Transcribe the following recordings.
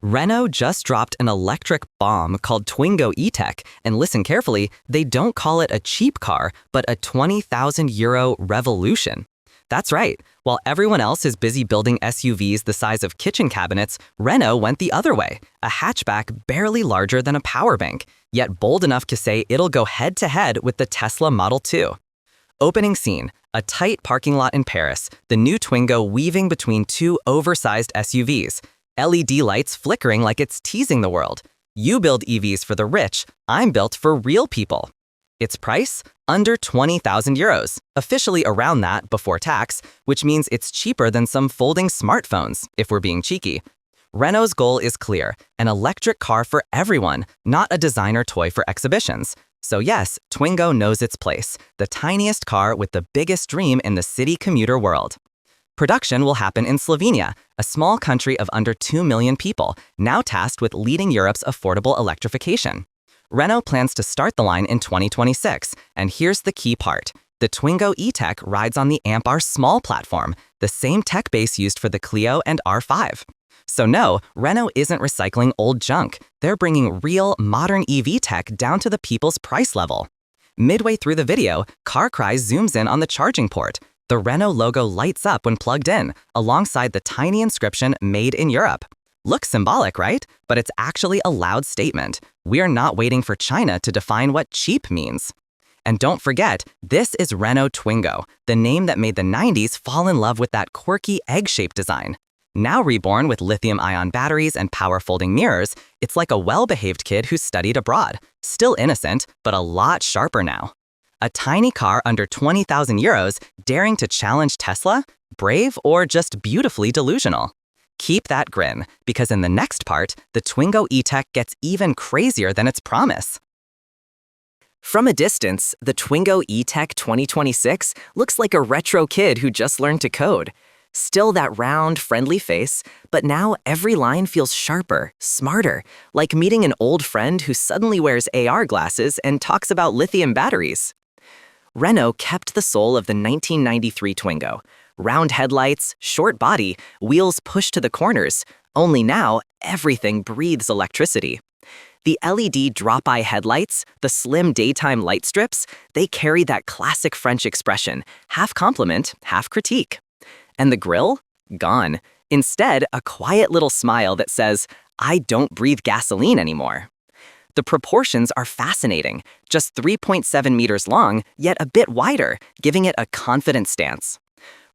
Renault just dropped an electric bomb called Twingo E-Tech, and listen carefully, they don't call it a cheap car, but a €20,000 revolution. That's right. While everyone else is busy building SUVs the size of kitchen cabinets, Renault went the other way, a hatchback barely larger than a power bank, yet bold enough to say it'll go head-to-head with the Tesla Model 2. Opening scene, a tight parking lot in Paris, the new Twingo weaving between two oversized SUVs, LED lights flickering like it's teasing the world. You build EVs for the rich, I'm built for real people. Its price? Under €20,000, officially around that before tax, which means it's cheaper than some folding smartphones, if we're being cheeky. Renault's goal is clear, an electric car for everyone, not a designer toy for exhibitions. So yes, Twingo knows its place, the tiniest car with the biggest dream in the city commuter world. Production will happen in Slovenia, a small country of under 2 million people, now tasked with leading Europe's affordable electrification. Renault plans to start the line in 2026, and here's the key part. The Twingo E-Tech rides on the Amp-R small platform, the same tech base used for the Clio and R5. So no, Renault isn't recycling old junk. They're bringing real, modern EV tech down to the people's price level. Midway through the video, Carcry zooms in on the charging port. The Renault logo lights up when plugged in, alongside the tiny inscription, Made in Europe. Looks symbolic, right? But it's actually a loud statement. We're not waiting for China to define what cheap means. And don't forget, this is Renault Twingo, the name that made the 90s fall in love with that quirky egg-shaped design. Now reborn with lithium-ion batteries and power-folding mirrors, it's like a well-behaved kid who studied abroad. Still innocent, but a lot sharper now. A tiny car under €20,000 daring to challenge Tesla? Brave or just beautifully delusional? Keep that grin, because in the next part, the Twingo E-Tech gets even crazier than its promise. From a distance, the Twingo E-Tech 2026 looks like a retro kid who just learned to code. Still that round, friendly face, but now every line feels sharper, smarter, like meeting an old friend who suddenly wears AR glasses and talks about lithium batteries. Renault kept the soul of the 1993 Twingo. Round headlights, short body, wheels pushed to the corners. Only now, everything breathes electricity. The LED drop-eye headlights, the slim daytime light strips, they carry that classic French expression, half compliment, half critique. And the grille? Gone. Instead, a quiet little smile that says, I don't breathe gasoline anymore. The proportions are fascinating, just 3.7 meters long, yet a bit wider, giving it a confident stance.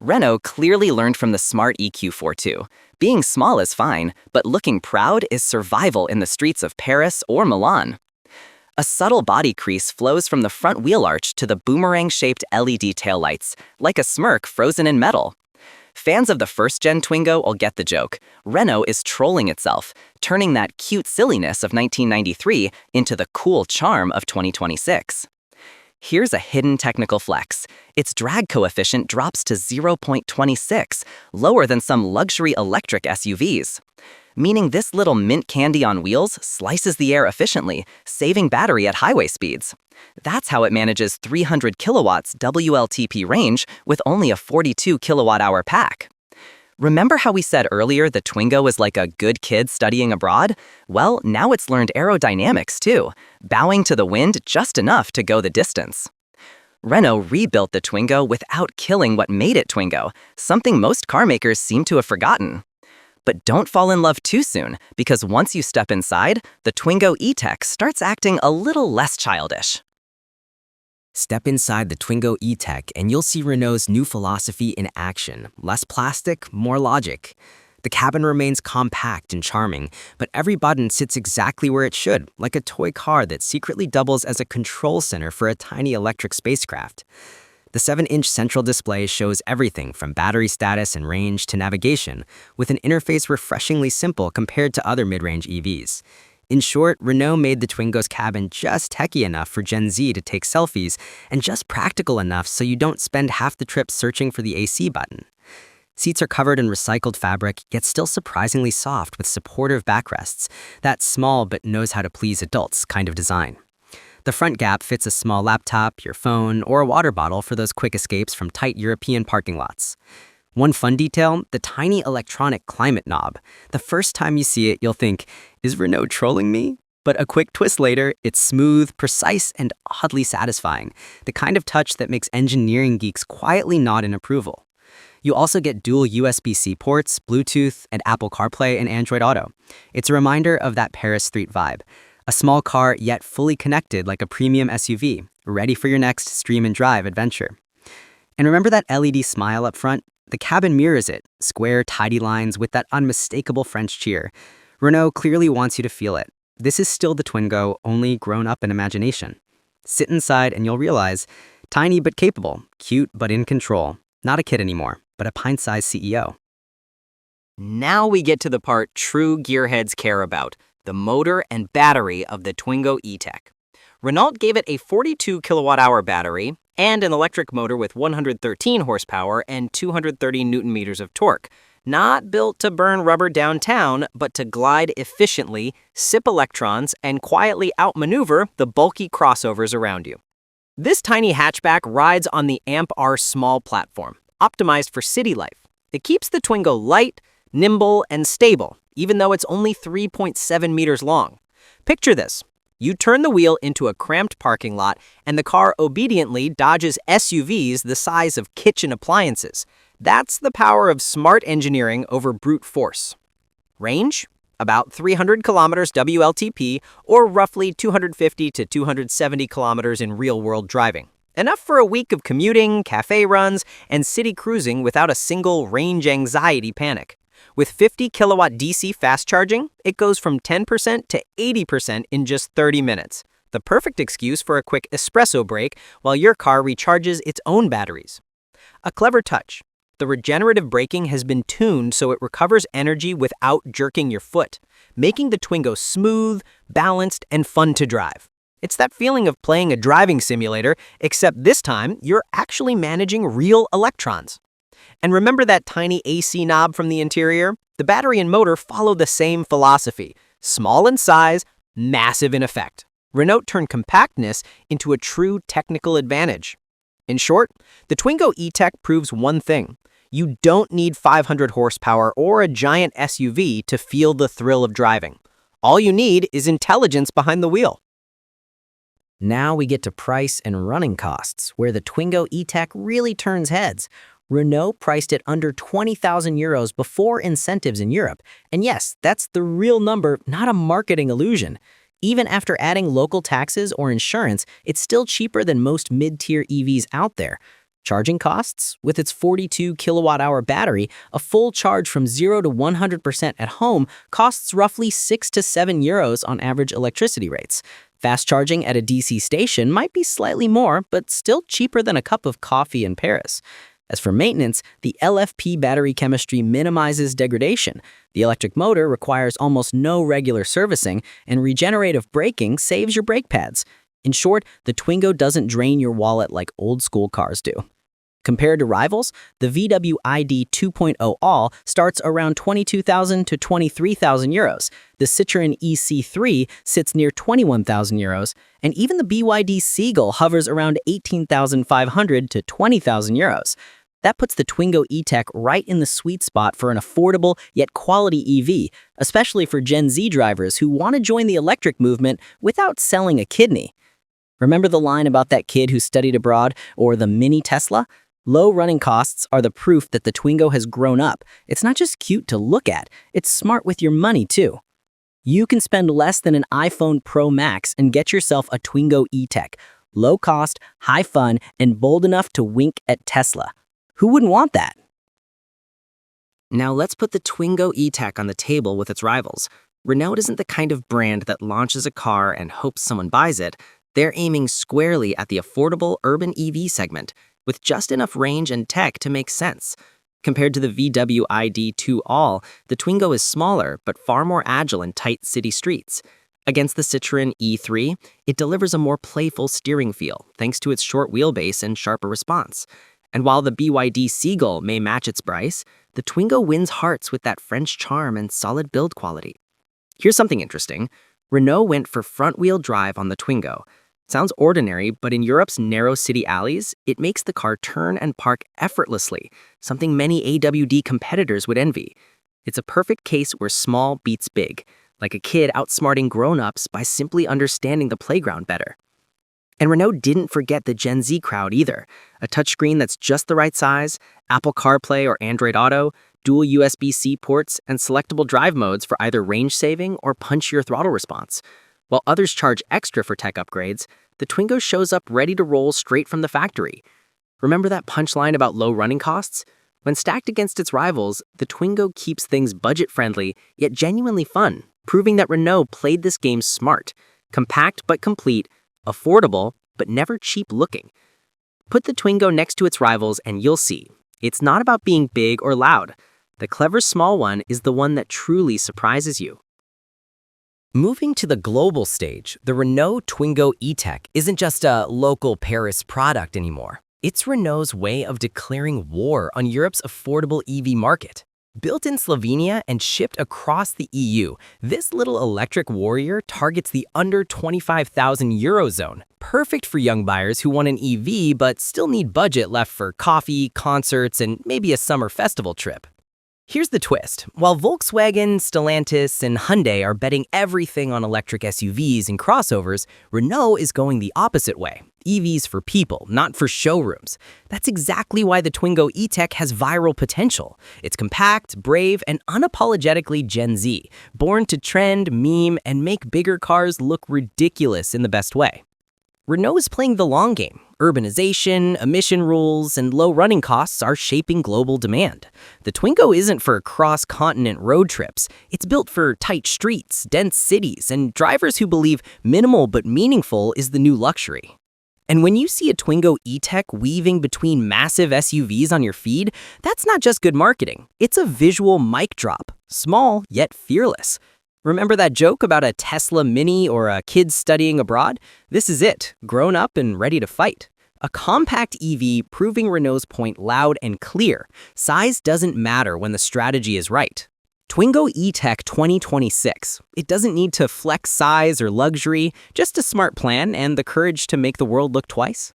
Renault clearly learned from the smart EQ4 too. Being small is fine, but looking proud is survival in the streets of Paris or Milan. A subtle body crease flows from the front wheel arch to the boomerang-shaped LED taillights, like a smirk frozen in metal. Fans of the first-gen Twingo will get the joke. Renault is trolling itself, turning that cute silliness of 1993 into the cool charm of 2026. Here's a hidden technical flex. Its drag coefficient drops to 0.26, lower than some luxury electric SUVs. Meaning this little mint candy on wheels slices the air efficiently, saving battery at highway speeds. That's how it manages 300 kilowatts WLTP range with only a 42 kilowatt-hour pack. Remember how we said earlier the Twingo was like a good kid studying abroad? Well, now it's learned aerodynamics too, bowing to the wind just enough to go the distance. Renault rebuilt the Twingo without killing what made it Twingo, something most car makers seem to have forgotten. But don't fall in love too soon, because once you step inside, the Twingo E-Tech starts acting a little less childish. Step inside the Twingo E-Tech and you'll see Renault's new philosophy in action. Less plastic, more logic. The cabin remains compact and charming, but every button sits exactly where it should, like a toy car that secretly doubles as a control center for a tiny electric spacecraft. The 7-inch central display shows everything from battery status and range to navigation, with an interface refreshingly simple compared to other mid-range EVs. In short, Renault made the Twingo's cabin just techy enough for Gen Z to take selfies and just practical enough so you don't spend half the trip searching for the AC button. Seats are covered in recycled fabric, yet still surprisingly soft with supportive backrests, that small but knows how to please adults kind of design. The front gap fits a small laptop, your phone, or a water bottle for those quick escapes from tight European parking lots. One fun detail, the tiny electronic climate knob. The first time you see it, you'll think, is Renault trolling me? But a quick twist later, it's smooth, precise, and oddly satisfying. The kind of touch that makes engineering geeks quietly nod in approval. You also get dual USB-C ports, Bluetooth, and Apple CarPlay and Android Auto. It's a reminder of that Paris street vibe. A small car, yet fully connected like a premium SUV, ready for your next stream and drive adventure. And remember that LED smile up front? The cabin mirrors it, square, tidy lines with that unmistakable French cheer. Renault clearly wants you to feel it. This is still the Twingo, only grown up in imagination. Sit inside and you'll realize, tiny but capable, cute but in control. Not a kid anymore, but a pint-sized CEO. Now we get to the part true gearheads care about, the motor and battery of the Twingo E-Tech. Renault gave it a 42 kilowatt-hour battery and an electric motor with 113 horsepower and 230 newton-meters of torque. Not built to burn rubber downtown, but to glide efficiently, sip electrons, and quietly outmaneuver the bulky crossovers around you. This tiny hatchback rides on the AMP-R small platform, optimized for city life. It keeps the Twingo light, nimble, and stable, even though it's only 3.7 meters long. Picture this. You turn the wheel into a cramped parking lot, and the car obediently dodges SUVs the size of kitchen appliances. That's the power of smart engineering over brute force. Range? About 300 kilometers WLTP, or roughly 250 to 270 kilometers in real-world driving. Enough for a week of commuting, cafe runs, and city cruising without a single range anxiety panic. With 50 kilowatt DC fast charging, it goes from 10% to 80% in just 30 minutes. The perfect excuse for a quick espresso break while your car recharges its own batteries. A clever touch. The regenerative braking has been tuned so it recovers energy without jerking your foot, making the Twingo smooth, balanced, and fun to drive. It's that feeling of playing a driving simulator, except this time you're actually managing real electrons. And remember that tiny AC knob from the interior? The battery and motor follow the same philosophy. Small in size, massive in effect. Renault turned compactness into a true technical advantage. In short, the Twingo E-Tech proves one thing. You don't need 500 horsepower or a giant SUV to feel the thrill of driving. All you need is intelligence behind the wheel. Now we get to price and running costs, where the Twingo E-Tech really turns heads. Renault priced it under 20,000 euros before incentives in Europe. And yes, that's the real number, not a marketing illusion. Even after adding local taxes or insurance, it's still cheaper than most mid-tier EVs out there. Charging costs? With its 42 kilowatt-hour battery, a full charge from 0 to 100% at home costs roughly 6 to 7 euros on average electricity rates. Fast charging at a DC station might be slightly more, but still cheaper than a cup of coffee in Paris. As for maintenance, the LFP battery chemistry minimizes degradation. The electric motor requires almost no regular servicing, and regenerative braking saves your brake pads. In short, the Twingo doesn't drain your wallet like old-school cars do. Compared to rivals, the VW ID 2.0 All starts around 22,000 to 23,000 euros. The Citroën EC3 sits near 21,000 euros, and even the BYD Seagull hovers around 18,500 to 20,000 euros. That puts the Twingo E-Tech right in the sweet spot for an affordable yet quality EV, especially for Gen Z drivers who want to join the electric movement without selling a kidney. Remember the line about that kid who studied abroad, or the mini Tesla? Low running costs are the proof that the Twingo has grown up. It's not just cute to look at, it's smart with your money too. You can spend less than an iPhone Pro Max and get yourself a Twingo E-Tech. Low cost, high fun, and bold enough to wink at Tesla. Who wouldn't want that? Now let's put the Twingo E-Tech on the table with its rivals. Renault isn't the kind of brand that launches a car and hopes someone buys it. They're aiming squarely at the affordable urban EV segment, with just enough range and tech to make sense. Compared to the VW ID2 All, the Twingo is smaller but far more agile in tight city streets. Against the Citroën E3, it delivers a more playful steering feel thanks to its short wheelbase and sharper response. And while the BYD Seagull may match its price, the Twingo wins hearts with that French charm and solid build quality. Here's something interesting. Renault went for front-wheel drive on the Twingo. Sounds ordinary, but in Europe's narrow city alleys, it makes the car turn and park effortlessly, something many AWD competitors would envy. It's a perfect case where small beats big, like a kid outsmarting grown-ups by simply understanding the playground better. And Renault didn't forget the Gen Z crowd either. A touchscreen that's just the right size, Apple CarPlay or Android Auto, dual USB-C ports, and selectable drive modes for either range saving or punchier throttle response. While others charge extra for tech upgrades, the Twingo shows up ready to roll straight from the factory. Remember that punchline about low running costs? When stacked against its rivals, the Twingo keeps things budget-friendly, yet genuinely fun, proving that Renault played this game smart. Compact but complete, affordable but never cheap-looking. Put the Twingo next to its rivals and you'll see. It's not about being big or loud. The clever small one is the one that truly surprises you. Moving to the global stage, the Renault Twingo E-Tech isn't just a local Paris product anymore. It's Renault's way of declaring war on Europe's affordable EV market. Built in Slovenia and shipped across the EU, this little electric warrior targets the under 25,000 euro zone, perfect for young buyers who want an EV but still need budget left for coffee, concerts, and maybe a summer festival trip. Here's the twist. While Volkswagen, Stellantis, and Hyundai are betting everything on electric SUVs and crossovers, Renault is going the opposite way. EVs for people, not for showrooms. That's exactly why the Twingo E-Tech has viral potential. It's compact, brave, and unapologetically Gen Z, born to trend, meme, and make bigger cars look ridiculous in the best way. Renault is playing the long game. Urbanization, emission rules, and low running costs are shaping global demand. The Twingo isn't for cross-continent road trips. It's built for tight streets, dense cities, and drivers who believe minimal but meaningful is the new luxury. And when you see a Twingo E-Tech weaving between massive SUVs on your feed, that's not just good marketing. It's a visual mic drop, small yet fearless. Remember that joke about a Tesla Mini or a kid studying abroad? This is it, grown up and ready to fight. A compact EV proving Renault's point loud and clear. Size doesn't matter when the strategy is right. Twingo E-Tech 2026. It doesn't need to flex size or luxury, just a smart plan and the courage to make the world look twice.